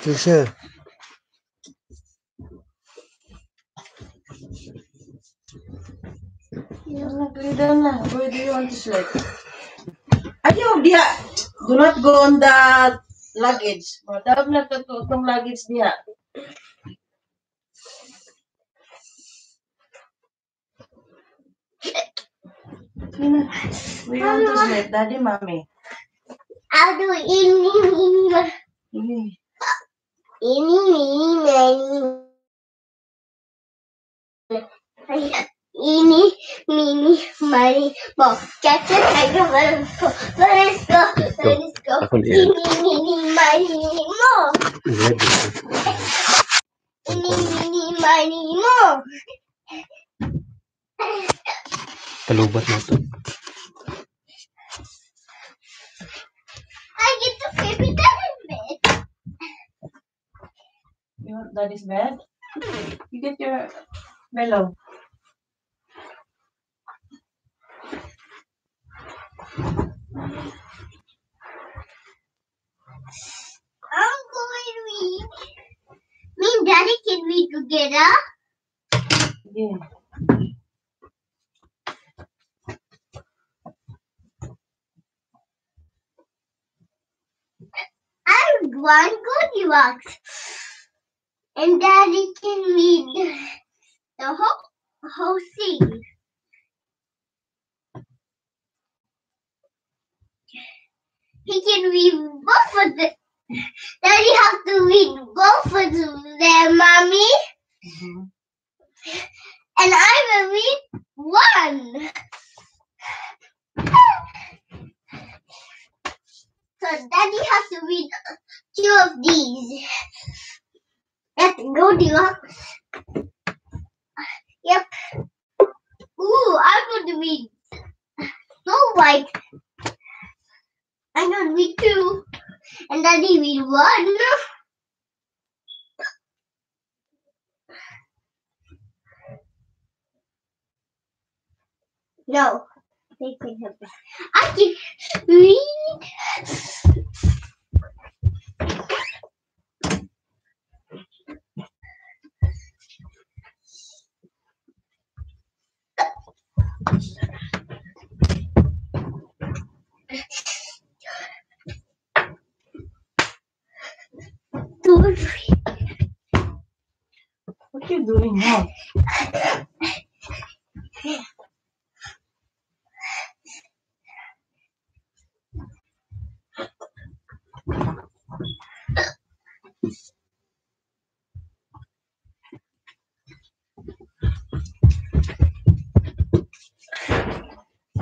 Trisha. Down na. Where do you want to sleep? Ayaw, diha. Do not go on the luggage. Madam na itong luggage diha. Where you want to sleep? Daddy, mommy. I'll do ini, mini, money, mo. Catch it, I go, let's go, let's go, let's go. Mini, money, mo. Mini, money, mo. Palubat na to. I get to sleep in daddy's bed. You want daddy's bed? You get your pillow. I'm going to read. Me and daddy can read together. Yeah. I want Goldilocks. And daddy can read the whole thing. He can read both of them. Daddy have to read both of them, mommy. And I will read one. So daddy has to read 2 of these. Let's go, Goldilocks. Yep. Ooh, I'm going to read Snow White. I'm going to read 2. And daddy read 1. No. I can read. What you doing now?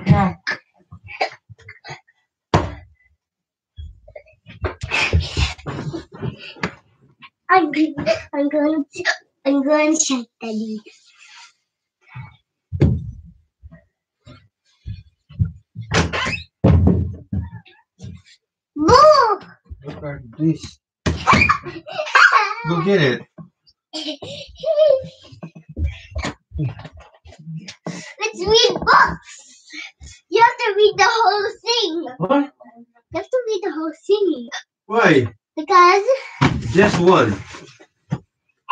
Yeah. I'm going to shake daddy. Look! Look at this. Go get it. Let's read books. You have to read the whole thing. What? You have to read the whole thing. Why? Because Just one.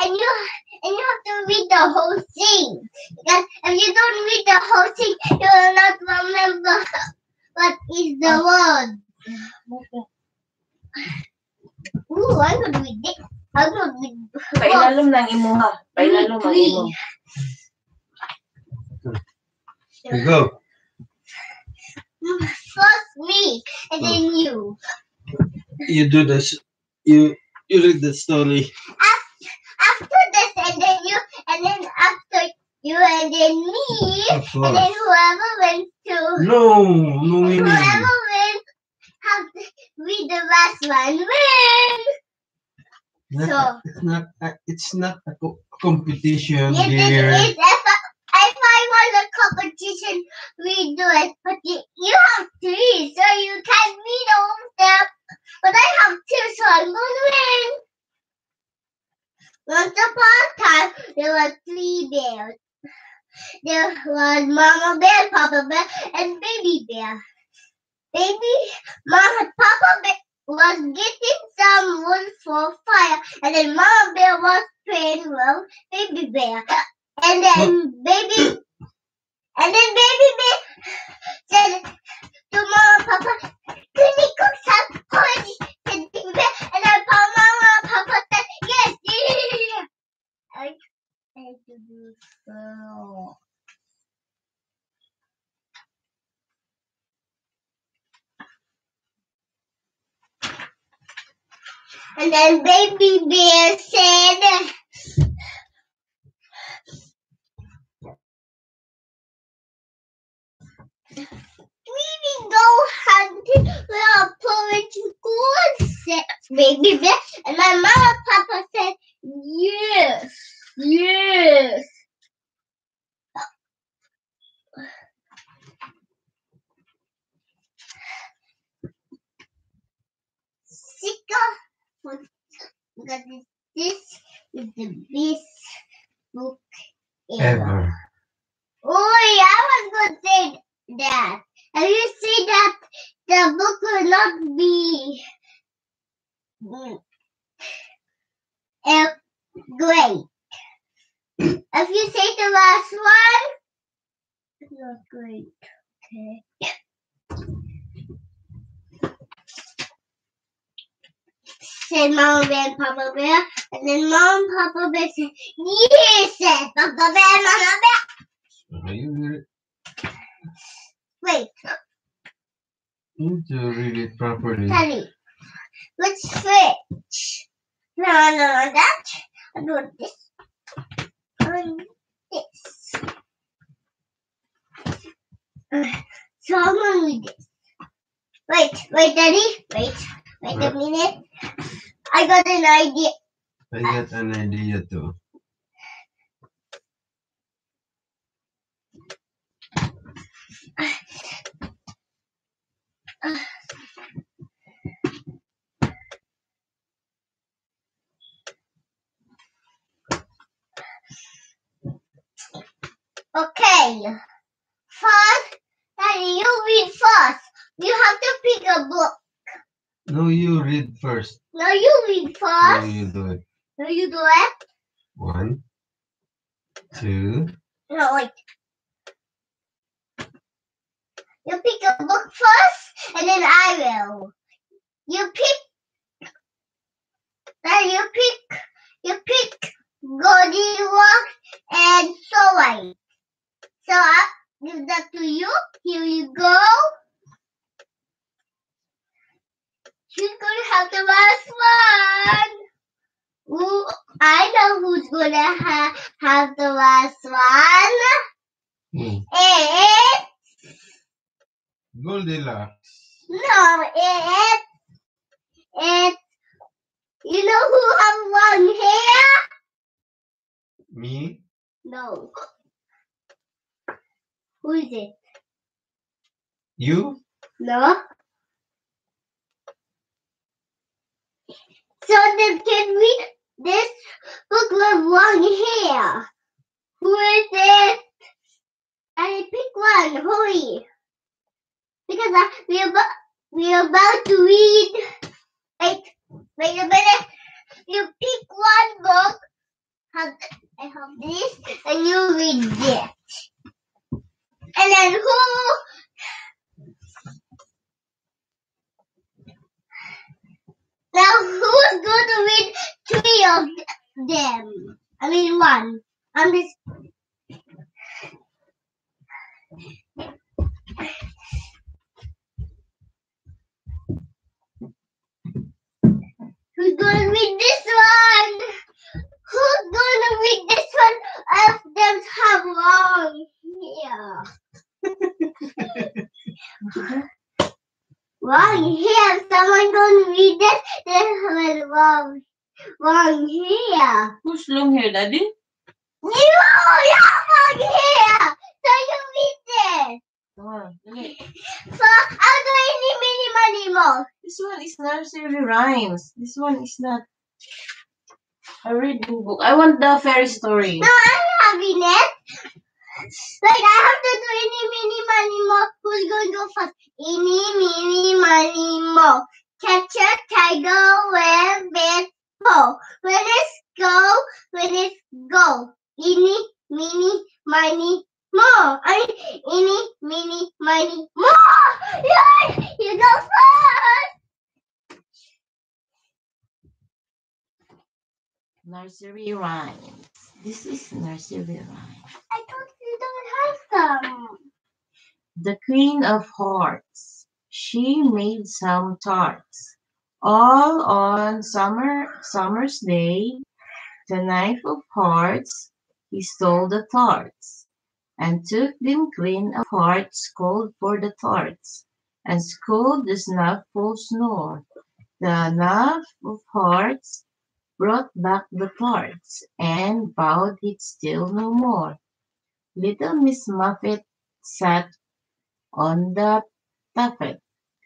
and you have to read the whole thing. Because if you don't read the whole thing, you will not remember what is the word. Ooh, I'm gonna read it. I'm gonna read Painalom ng imuha. Painalom ang imo. Here you go. First me, and then you. You do this. You read the story. After this, and then you, and then after you, and then me, and then whoever wins to. No winning. Whoever wins have to read the last one win. It's not a competition, Yes, dear. it is. If I want a competition, we do it. But you have 3, so you can't read all of them. But I have 2, so I'm going to win. Once upon a time, there were 3 bears. There was Mama Bear, Papa Bear, and Baby Bear. Mama, Papa Bear, was getting some wood for fire, and then Mama Bear was playing with Baby Bear, and then Baby Bear said to Mama and Papa, "Can we cook some porridge?" said Baby Bear, and then Mama and Papa said, "Yes." I had to do so. And then Baby Bear said, "We will go hunting with our porridge good," said Baby Bear. And my mama and Papa said, "Yes, yes." Sika, because this is the best book ever. Ever. Oh, yeah, I was going to say that. And you say that the book will not be great. If you say the last one, it's not great. Okay. Said Mama Bear and Papa Bear, and then Mom and Papa Bear said, "Yes," said Papa Bear and Mama Bear. You read it. Wait, You need to read it properly. Daddy, let's switch. No, that. I do this. This. So I'm gonna read this. Wait, Daddy. Wait a minute. I got an idea. I got an idea too. Okay. First, Daddy, you read first. You have to pick a book. No, you read first. No, you read first. No, you do it. No, you do it. 1, 2. No, wait. You pick a book first, and then I will. You pick. Then you pick Goldilocks and Snow White. So I give that to you. Here you go. Who's gonna have the last one? Ooh, I know who's gonna have the last one. It's Goldilocks. no, it's you know who have long hair? Me? No. Who is it? You? No. So then can read this book with long hair. Who is it? I pick one. Hurry. Because we're about to read. Wait a minute. You pick one book. I have this, and you read this. And then who's going to read 3 of them? I mean 1. I'm just. Who's gonna read this one? Who's gonna read this one? If them have long hair. Long hair. Someone gonna read this? They have long hair. Who's long hair, Daddy? You have long hair. So you read this. Okay. So I'll do any mini more. This one is nursery rhymes. This one is not a reading book. I want the fairy story. No, I'm having it. Like I have to do any mini more. Who's going to go first? Any mini more. catch a tiger when it's go. When it's go. Eeny, meeny, miny, more. Eeny, meeny, miny, more. Yay! You go first. Nursery rhymes. This is nursery rhyme. I thought you don't have some. The Queen of Hearts. She made some tarts. All on summer's day, the Knife of Hearts, he stole the tarts, and took them Queen of Hearts cold for the tarts, and schooled the snufful snore. The Knife of Hearts brought back the tarts, and vowed he'd steal no more. Little Miss Muffet sat on the tuffet,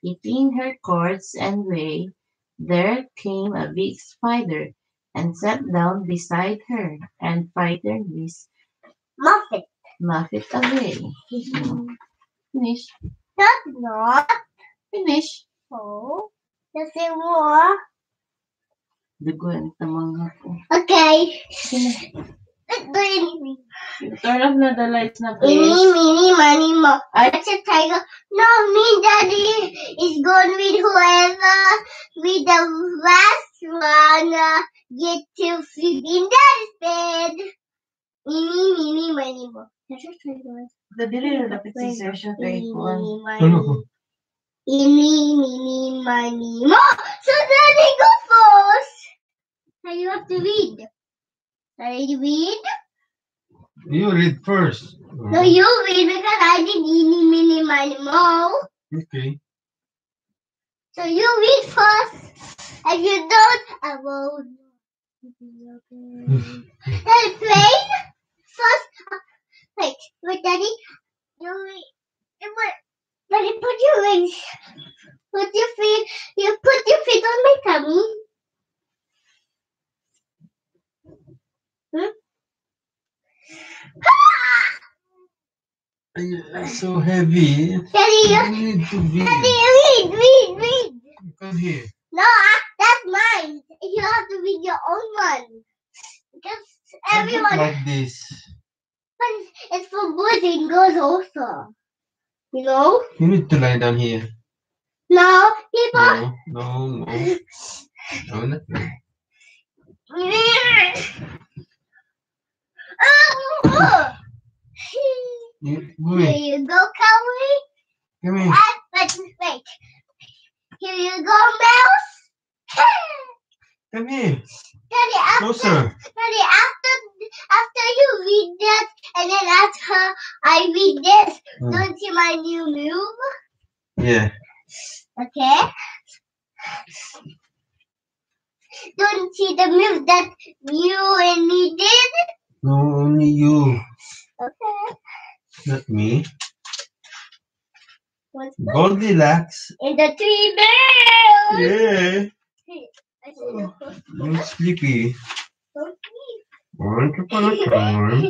eating her cords and whey. There came a big spider, and sat down beside her, and frightened Miss Muffet. Muffet away. Finish. That's not. Finish. Oh. There's more. Duguan tamang ako. Okay. Turn off na the lights na, Eeny, please. meeny, miny, mo. That's a tiger. No, me, Daddy, is going with whoever with the last one get to sleep in Daddy's bed. Eeny, meeny, miny, mo. That's a tiger. Dili na dapat si Sasha kay Kuan. Eeny, meeny, miny, mo. So Daddy, go first. Now you have to read. Daddy, read. You read first. No, you read because I did eeny, meeny, miny, mo. Okay. So you read first. If you don't, I won't. Then plane first. Wait, Daddy. You read. Daddy, put your wings. Put your feet. You put your feet on my tummy. It's so heavy. Daddy, You need to read. Daddy, read. Come here. No, that's mine. You have to read your own one. Because I don't everyone, like this. it's for boys and girls also. You know? You need to lie down here. No, people. No. No, not me. Come Here here. you go, Cowboy. Come here. Wait. Here you go, Mouse. Come here. Daddy, Closer. after you read that, and then after I read this, don't you my new move? Yeah. Okay. Don't see the move that you and me did? No, only you. Okay. Not me. What's Goldilocks. in the tree bear? Yeah. I said no. I'm sleepy. Okay. Once upon a time,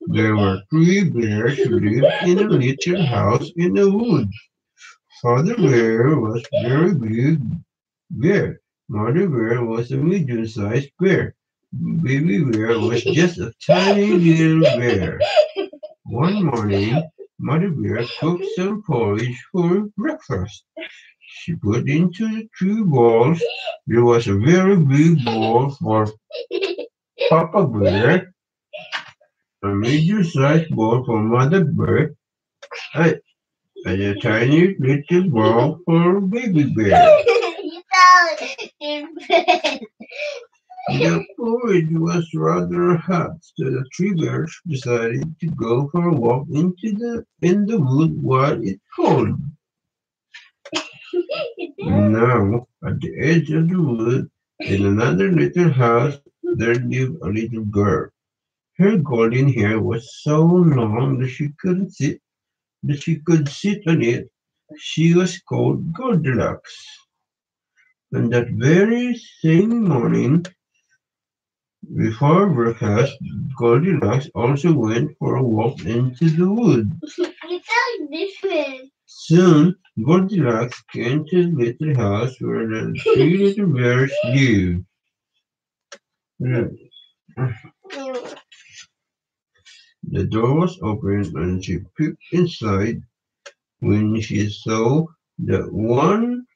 there were 3 bears who lived in a little house in the woods. Father Bear was very big bear. Mother Bear was a medium-sized bear. Baby Bear was just a tiny little bear. One morning, Mother Bear cooked some porridge for breakfast. She put into the 2 bowls. There was a very big bowl for Papa Bear, a medium-sized bowl for Mother Bear, and a tiny little bowl for Baby Bear. You sound stupid. The porridge was rather hot, so the 3 bears decided to go for a walk in the wood while it's cold. Now, at the edge of the wood, in another little house, there lived a little girl. Her golden hair was so long that she could sit on it. She was called Goldilocks. And that very same morning, before breakfast, Goldilocks also went for a walk into the wood. You sound different. Soon Goldilocks came to the little house where the three little bears lived. The the door was open and she peeped inside. When she saw that one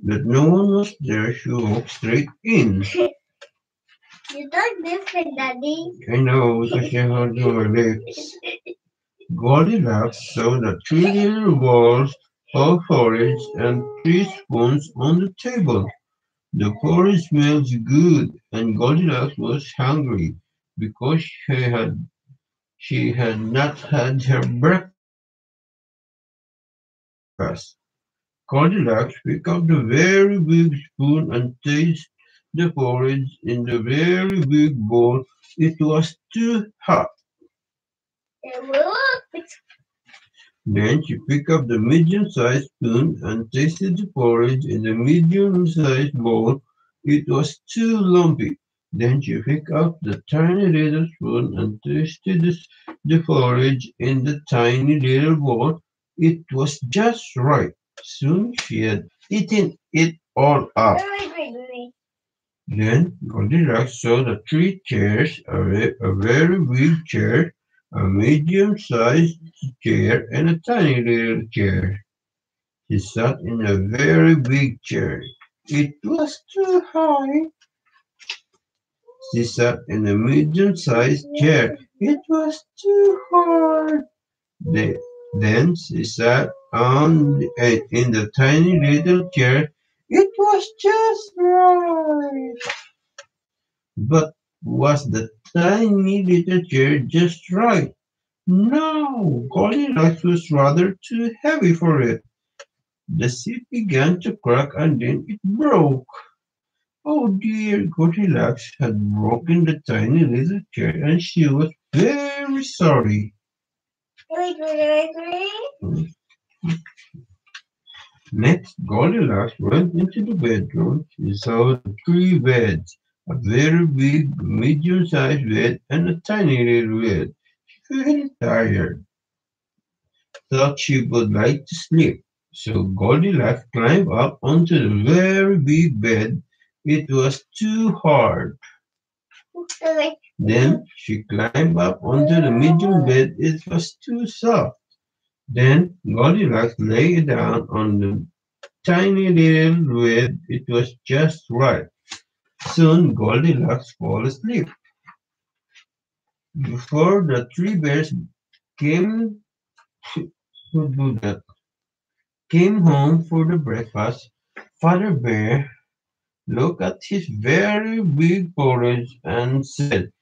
that no one was there, she walked straight in. You don't listen, Daddy. I know because she had her lips. Goldilocks saw the three little balls of porridge and three spoons on the table. The porridge smelled good, and Goldilocks was hungry because she had not had her breakfast. Goldilocks picked up the very big spoon and tasted the porridge in the very big bowl. It was too hot. Then she picked up the medium-sized spoon and tasted the porridge in the medium-sized bowl. It was too lumpy. Then she picked up the tiny little spoon and tasted the porridge in the tiny little bowl. It was just right. Soon she had eaten it all up. Then Goldilocks saw the three chairs, a very big chair, a medium-sized chair, and a tiny little chair. She sat in a very big chair. It was too high. She sat in a medium-sized chair. It was too hard. The- Then she sat in the tiny little chair. It was just right. But was the tiny little chair just right? No, Goldilocks was rather too heavy for it. The seat began to crack and then it broke. Oh dear, Goldilocks had broken the tiny little chair and she was very sorry. Next, Goldilocks went into the bedroom. She saw the three beds, a very big, medium-sized bed and a tiny little bed. She felt tired, thought she would like to sleep. So Goldilocks climbed up onto the very big bed. It was too hard. Then she climbed up onto the medium bed. It was too soft. Then Goldilocks lay down on the tiny little bed. It was just right. Soon Goldilocks fell asleep. Before the three bears came to do that, came home for the breakfast, Father Bear looked at his very big porridge and said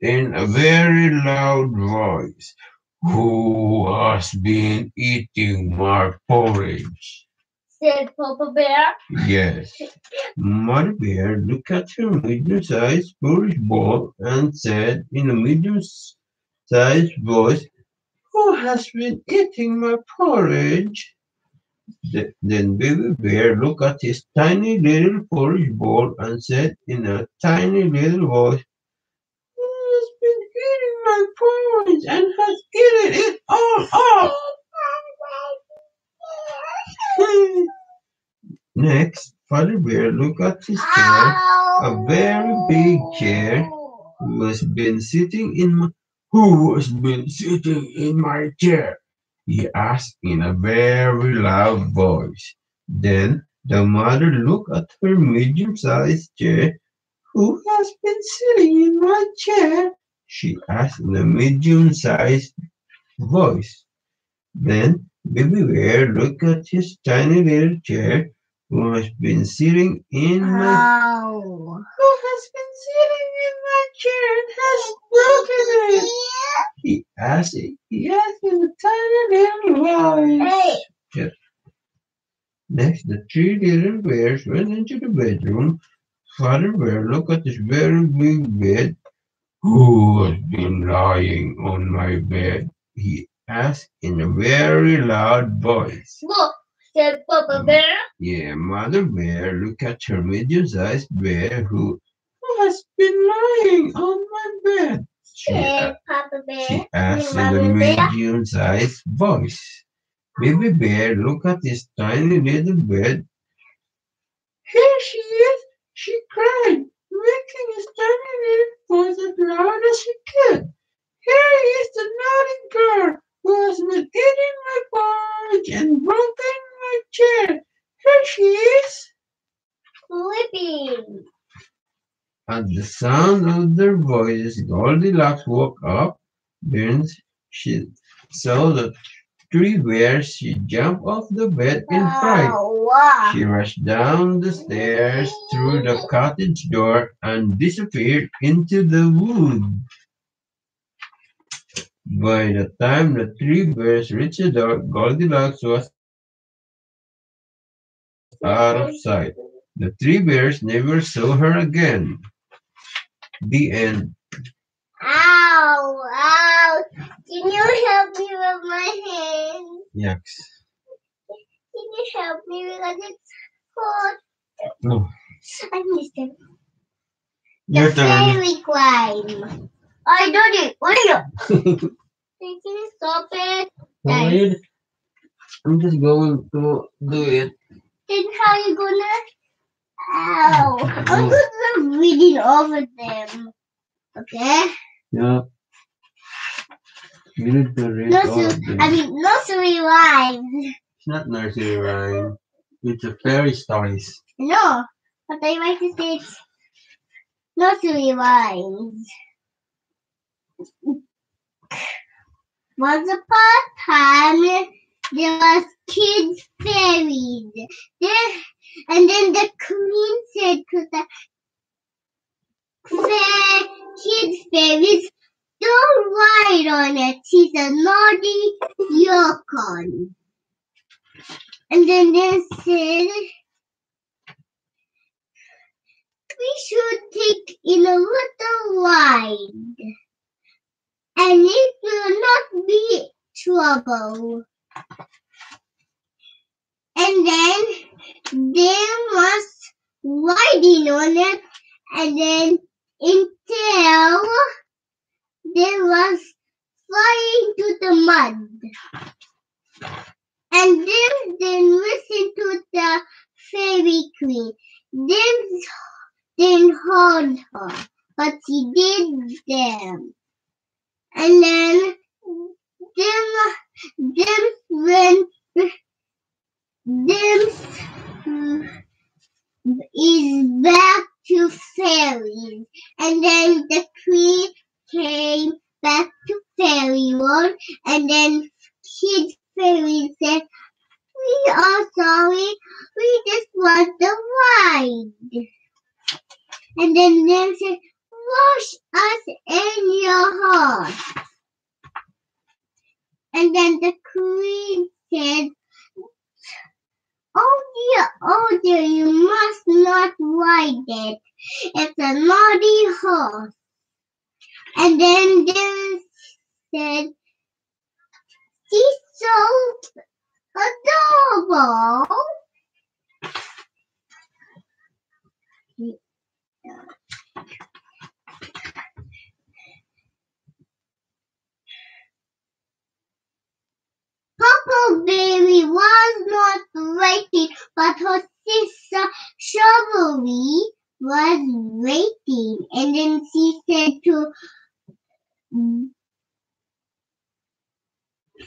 in a very loud voice, "Who has been eating my porridge?" Said Papa Bear. Yes. Mother Bear looked at her medium-sized porridge bowl and said in a medium-sized voice, "Who has been eating my porridge?" Then Baby Bear looked at his tiny little porridge bowl and said in a tiny little voice, "Who has been eating my porridge and has eaten it all up?" Next, Father Bear looked at his chair, a very big chair, who has been sitting in my chair? He asked in a very loud voice. Then the mother looked at her medium-sized chair. Who has been sitting in my chair? She asked in a medium-sized voice. Then Baby Bear looked at his tiny little chair. Who has been sitting in my Ow. Who has been sitting in my chair and has broken it? He asked in a tiny little voice. Hey. Yes. Next, the three little bears went into the bedroom. Father Bear looked at his very big bed. Who has been lying on my bed? He asked in a very loud voice. Look, said Papa Bear. Yeah, Mother Bear looked at her medium-sized bear who has been lying on my bed. Said Papa Bear. She asked in a Mommy Bear. medium-sized voice. Baby bear looked at his tiny little bed. Here she is, she cried, making his tiny little voice as loud as she could. Here is the naughty girl who has been eating my porridge and broken my chair. Here she is. Sleeping. At the sound of their voices, Goldilocks woke up. Then she saw the three bears. She jumped off the bed in fright. Wow. She rushed down the stairs through the cottage door and disappeared into the wood. By the time the three bears reached the door, Goldilocks was out of sight. The three bears never saw her again. The end. Ow, ow. Can you help me with my hand? Yes. Can you help me because it's hot? No. I missed it. Your The turn. fairy climb. I did it. What are you? Can you stop it? Wait. I'm just going to do it. Then how you gonna? Ow. I'm gonna reading over them. Okay? Yeah. You need to read all of them. Nursery rhymes. It's not nursery rhyme. It's a fairy stories. No, but I like to say it's nursery rhymes. Once upon a time, there was kids fairies. And then the queen said to the kids fairies, don't ride on it. She's a naughty unicorn. And then they said, we should take in a little ride. And it will not be trouble. And then they was riding on it, and then until they was flying to the mud. And then listen to the fairy queen. Then hold her, but she did them. And then when is back to fairies, and then the queen came back to fairy world, and then kid fairy said, "We are sorry, we just want the ride." And then they said, "Wash us in your heart." And then the queen said, oh dear, you must not ride it. It's a naughty horse." And then they said, "She's so adorable." Huckleberry was not waiting, but her sister Strawberry was waiting. And then she said to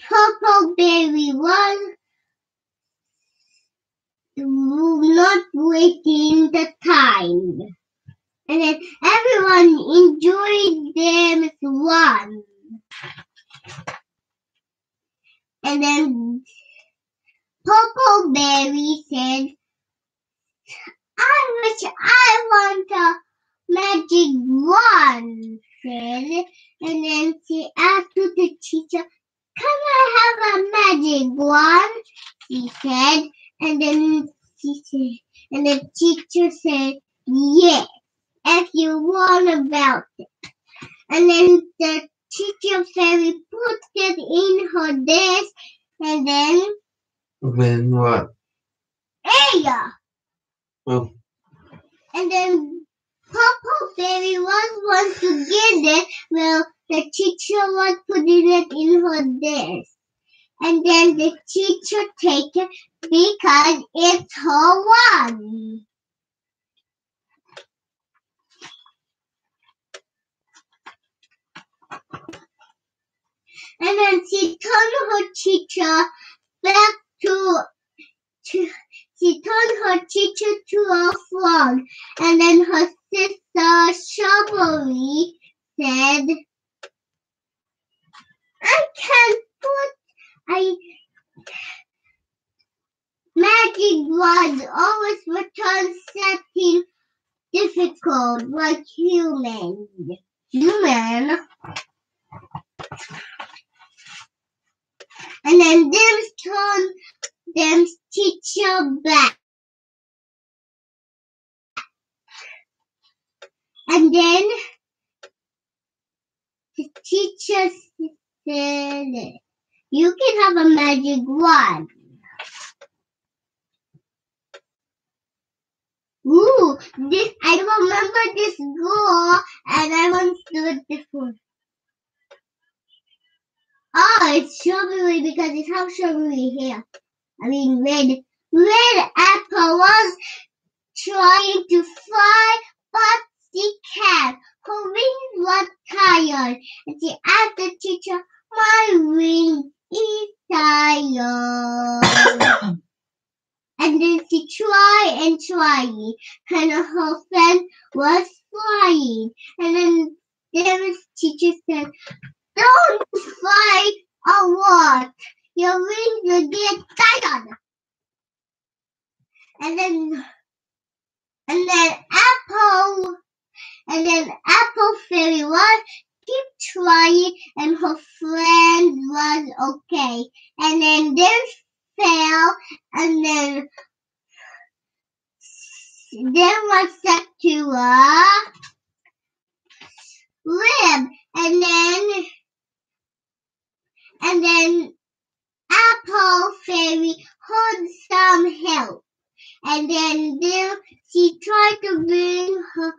Huckleberry was not waiting the time. And then everyone enjoyed them one. And then Huckleberry said, "I wish I want a magic wand," said. And then she asked to the teacher, "Can I have a magic wand?" she said. And then and the teacher said, "Yes, if you want about it." And then the teacher fairy put it in her desk, and then When what? Aya! Oh. And then Huckleberry was one to get it. Well, the teacher was putting it in her desk. And then the teacher take it because it's her one. And then she turned her teacher back to she turned her teacher to a frog. And then her sister Shrubbery said, I can't put a magic wand always return something difficult like human. And then them turned them teacher back. And then the teacher said, you can have a magic wand. Ooh, I remember this girl and I once do it before. Oh, it's strawberry because it has strawberry hair. I mean red. Red apple was trying to fly, but she can't. Her wings were tired. And she asked the teacher, my wing is tired. And then she tried and tried. And her friend was flying. And then the teacher said, don't fly a lot. Your wings will get tired. And then Apple Fairy was keep trying and her friend was okay. And then they fell and then was stuck to a rib. And then Apple Fairy heard some help. And then she tried to bring her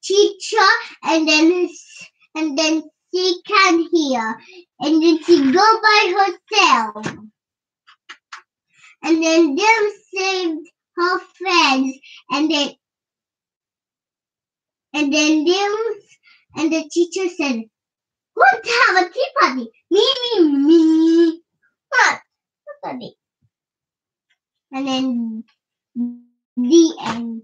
teacher and then she can't hear. And then she go by herself. And then them saved her friends and the teacher said, want to have a tea party? Me. What? Party. And then the end.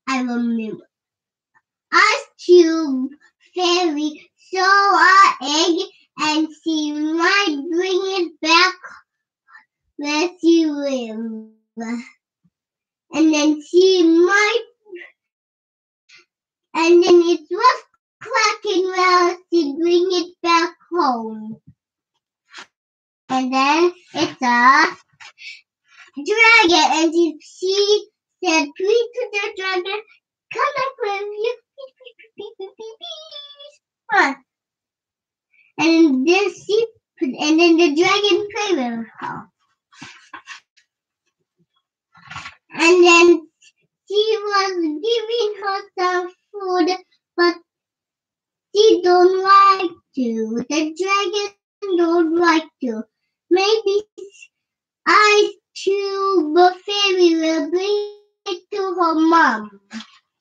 I remember. Ice Cube Fairy saw an egg and she might bring it back where she lives. And then it was cracking where she bring it back home. And then it's a dragon and she said, please to the dragon, come back with you. And then the dragon played with her. And then she was giving her some food, but she don't like to. The dragon don't like to. Maybe Ice Cube Fairy will bring it to her mom.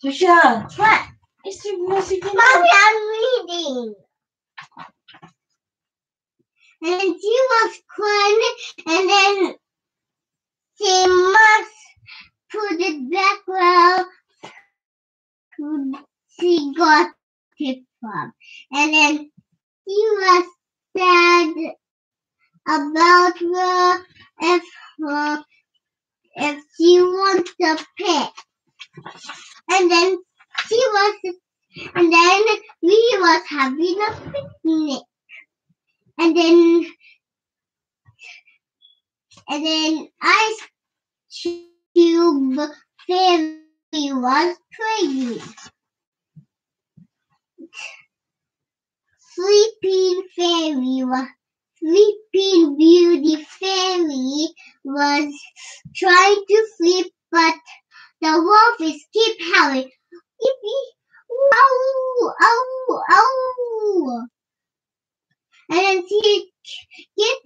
Trisha, What? it's the music. Mommy, I'm reading. And then she was crying, and then she must put it back where she got it from. And then she was sad about if she wants a pet. And then we was having a picnic. And then Ice Cube Fairy was praying. Sleeping Beauty Fairy was trying to sleep, but the wolf is keep howling. Ow! Ow! Ow! And then she get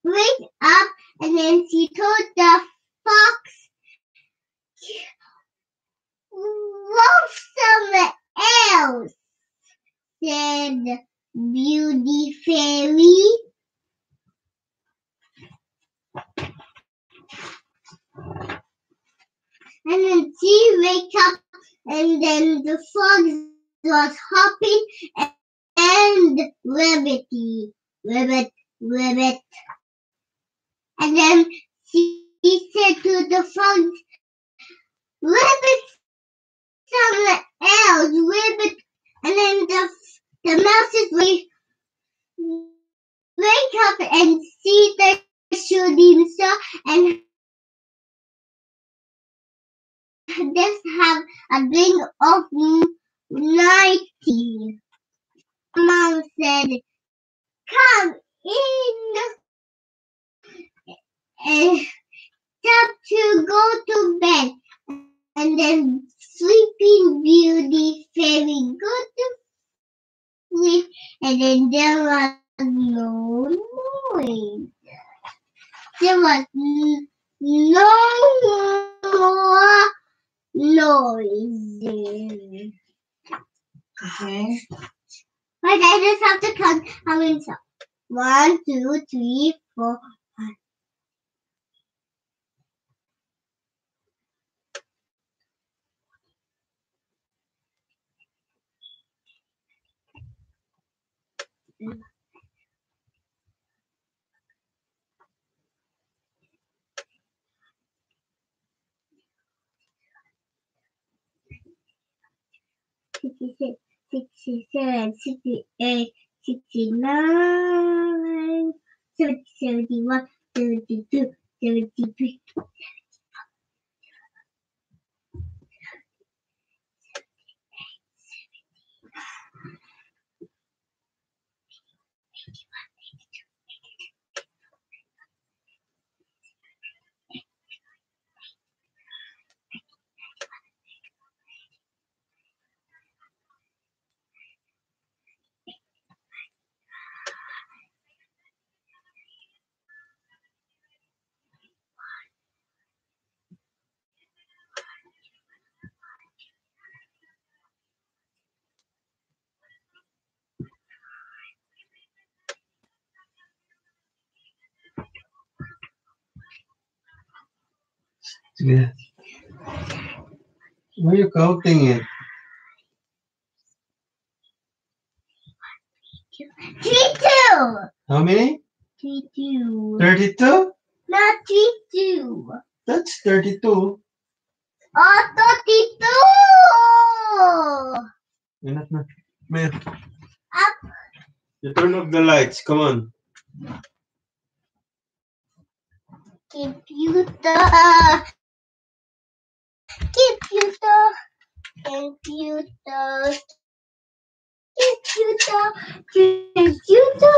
wake up, and then she told the fox, "Walk somewhere else," said Beauty Fairy. And then she wake up, and then the fox was hopping and rabbity, rabbit, rabbit. And then she said to the fox, "Rabbit somewhere else, rabbit." And then the mouse is wake up and see the shooting star and just have a drink of night tea. Mom said, "Come in and stop to go to bed." And then Sleeping Beauty Fairy go to sleep, and then there was no noise. There was no more noises. Okay. But I just have to count how many songs. 1, 2, 3, 4, 5. "66, 67, 68, 69, 70, 71, 72, 73. Yeah. Why are you counting it? 32. How many? 32. 32? Not 32. That's 32. Oh, 32. Enough na. Maya, Up. you turn off the lights. Come on. Computer. Computer. Computer. Computer. Computer.